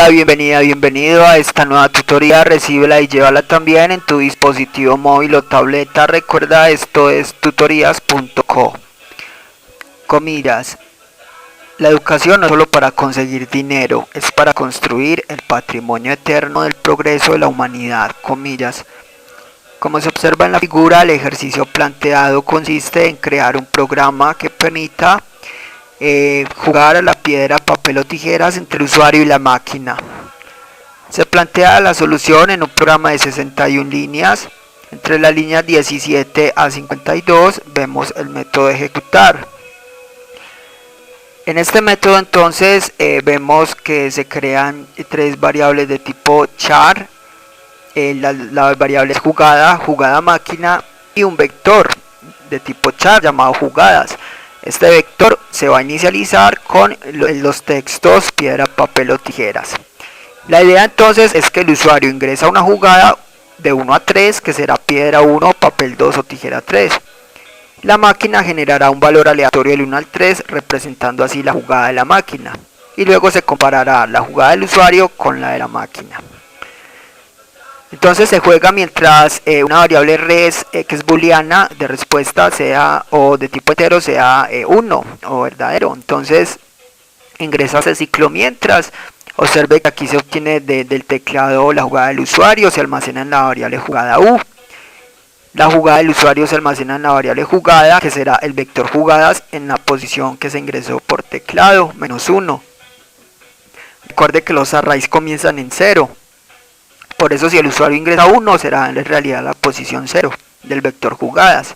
Hola, bienvenido a esta nueva tutoría. Recíbela y llévala también en tu dispositivo móvil o tableta. Recuerda, esto es tutorías.co. Comillas. La educación no es solo para conseguir dinero, es para construir el patrimonio eterno del progreso de la humanidad. Comillas. Como se observa en la figura, el ejercicio planteado consiste en crear un programa que permita jugar a la piedra, papel o tijeras entre el usuario y la máquina. Se plantea la solución en un programa de 61 líneas. Entre las líneas 17 a 52 vemos el método de ejecutar. En este método entonces vemos que se crean tres variables de tipo char. La variable es jugada máquina, y un vector de tipo char llamado jugadas. Este vector se va a inicializar con los textos piedra, papel o tijeras. La idea entonces es que el usuario ingresa una jugada de 1 a 3, que será piedra 1, papel 2 o tijera 3. La máquina generará un valor aleatorio del 1 al 3, representando así la jugada de la máquina. Y luego se comparará la jugada del usuario con la de la máquina. Entonces se juega mientras una variable res, que es booleana, de respuesta sea o de tipo entero sea 1 o verdadero. Entonces ingresa ese ciclo mientras. Observe que aquí se obtiene del teclado la jugada del usuario, se almacena en la variable jugada u. La jugada del usuario se almacena en la variable jugada, que será el vector jugadas en la posición que se ingresó por teclado, -1. Recuerde que los arrays comienzan en 0. Por eso si el usuario ingresa 1 será en realidad la posición 0 del vector jugadas.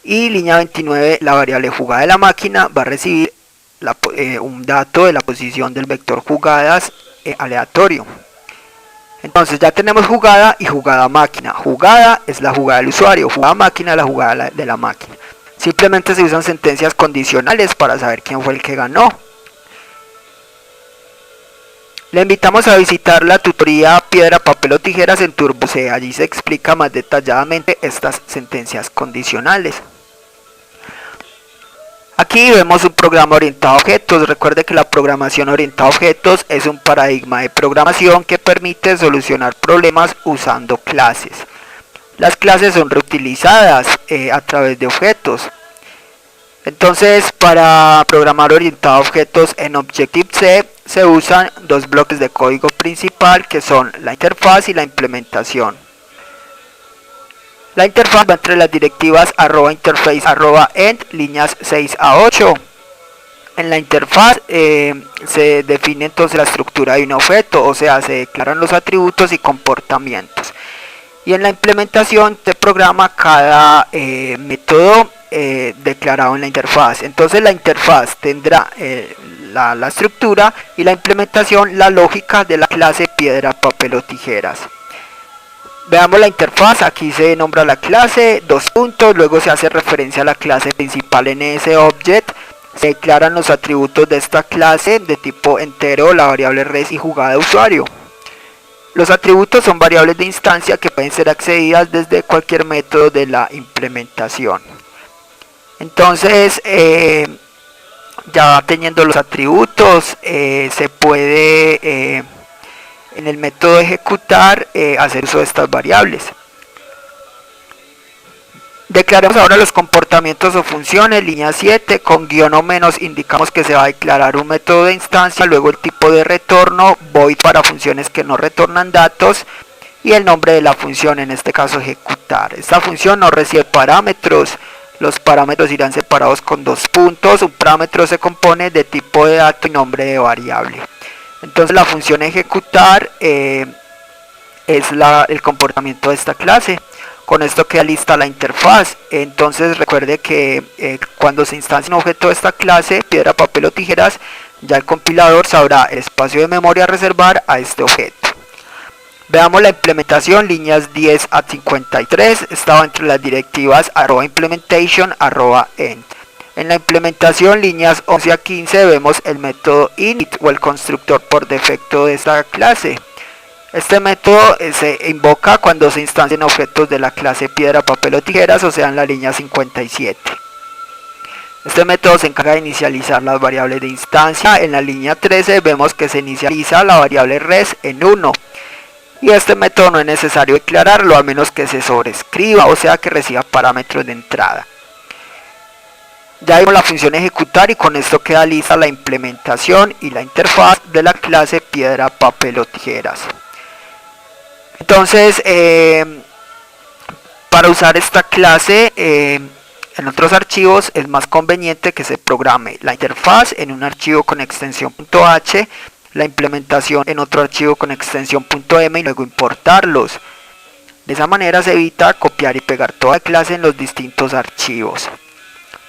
Y línea 29, la variable jugada de la máquina va a recibir un dato de la posición del vector jugadas aleatorio. Entonces ya tenemos jugada y jugada máquina. Jugada es la jugada del usuario, jugada máquina es la jugada de la máquina. Simplemente se usan sentencias condicionales para saber quién fue el que ganó. Le invitamos a visitar la tutoría piedra, papel o tijeras en Turbo C. Allí se explica más detalladamente estas sentencias condicionales. Aquí vemos un programa orientado a objetos. Recuerde que la programación orientada a objetos es un paradigma de programación que permite solucionar problemas usando clases. Las clases son reutilizadas a través de objetos. Entonces, para programar orientado a objetos en Objective-C se usan dos bloques de código principal, que son la interfaz y la implementación. La interfaz va entre las directivas @interface @end, líneas 6 a 8. En la interfaz se define entonces la estructura de un objeto, o sea, se declaran los atributos y comportamientos. Y en la implementación se programa cada método declarado en la interfaz. Entonces la interfaz tendrá la estructura, y la implementación la lógica de la clase piedra, papel o tijeras. Veamos la interfaz. Aquí se nombra la clase, dos puntos, luego se hace referencia a la clase principal en ese object. Se declaran los atributos de esta clase de tipo entero, la variable res y jugada de usuario. Los atributos son variables de instancia que pueden ser accedidas desde cualquier método de la implementación. Entonces, ya teniendo los atributos, se puede en el método de ejecutar hacer uso de estas variables. Declaremos ahora los comportamientos o funciones. Línea 7, con guión o menos indicamos que se va a declarar un método de instancia, luego el tipo de retorno, void para funciones que no retornan datos, y el nombre de la función, en este caso ejecutar. Esta función no recibe parámetros. Los parámetros irán separados con dos puntos. Un parámetro se compone de tipo de dato y nombre de variable. Entonces la función ejecutar es el comportamiento de esta clase. Con esto queda lista la interfaz. Entonces recuerde que cuando se instancia un objeto de esta clase, piedra, papel o tijeras, ya el compilador sabrá el espacio de memoria a reservar a este objeto. Veamos la implementación, líneas 10 a 53, estaba entre las directivas @implementation @end. En la implementación, líneas 11 a 15, vemos el método init o el constructor por defecto de esta clase. Este método se invoca cuando se instancian objetos de la clase piedra, papel o tijeras, o sea en la línea 57. Este método se encarga de inicializar las variables de instancia. En la línea 13 vemos que se inicializa la variable res en 1. Y este método no es necesario declararlo a menos que se sobrescriba, o sea que reciba parámetros de entrada. Ya vimos la función ejecutar y con esto queda lista la implementación y la interfaz de la clase piedra, papel o tijeras. Entonces, para usar esta clase en otros archivos es más conveniente que se programe la interfaz en un archivo con extensión .h, la implementación en otro archivo con extensión .m y luego importarlos. De esa manera se evita copiar y pegar toda la clase en los distintos archivos.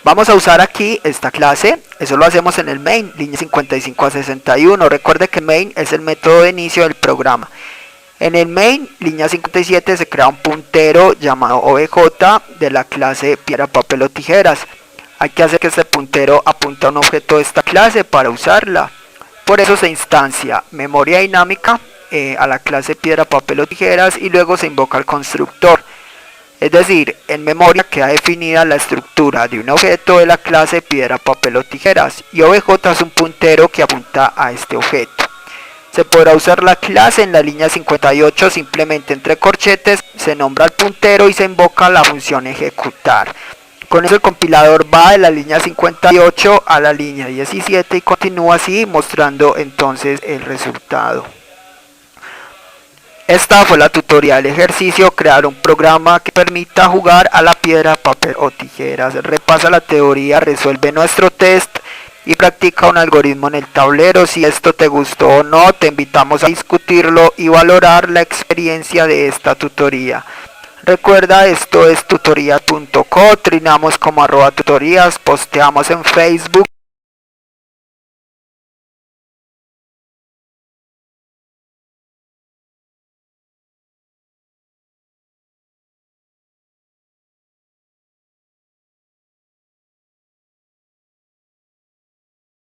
Vamos a usar aquí esta clase, eso lo hacemos en el main, línea 55 a 61. Recuerde que main es el método de inicio del programa. En el main, línea 57, se crea un puntero llamado obj de la clase piedra, papel o tijeras. Hay que hacer que este puntero apunte a un objeto de esta clase para usarla. Por eso se instancia memoria dinámica a la clase piedra, papel o tijeras y luego se invoca el constructor. Es decir, en memoria queda definida la estructura de un objeto de la clase piedra, papel o tijeras y obj es un puntero que apunta a este objeto. Se podrá usar la clase en la línea 58, simplemente entre corchetes se nombra el puntero y se invoca la función ejecutar. Con eso el compilador va de la línea 58 a la línea 17 y continúa así mostrando entonces el resultado. Esta fue la tutorial ejercicio, crear un programa que permita jugar a la piedra, papel o tijeras. Repasa la teoría, resuelve nuestro test y practica un algoritmo en el tablero. Si esto te gustó o no, te invitamos a discutirlo y valorar la experiencia de esta tutoría. Recuerda, esto es tutoría.co, trinamos como @tutorías, posteamos en Facebook.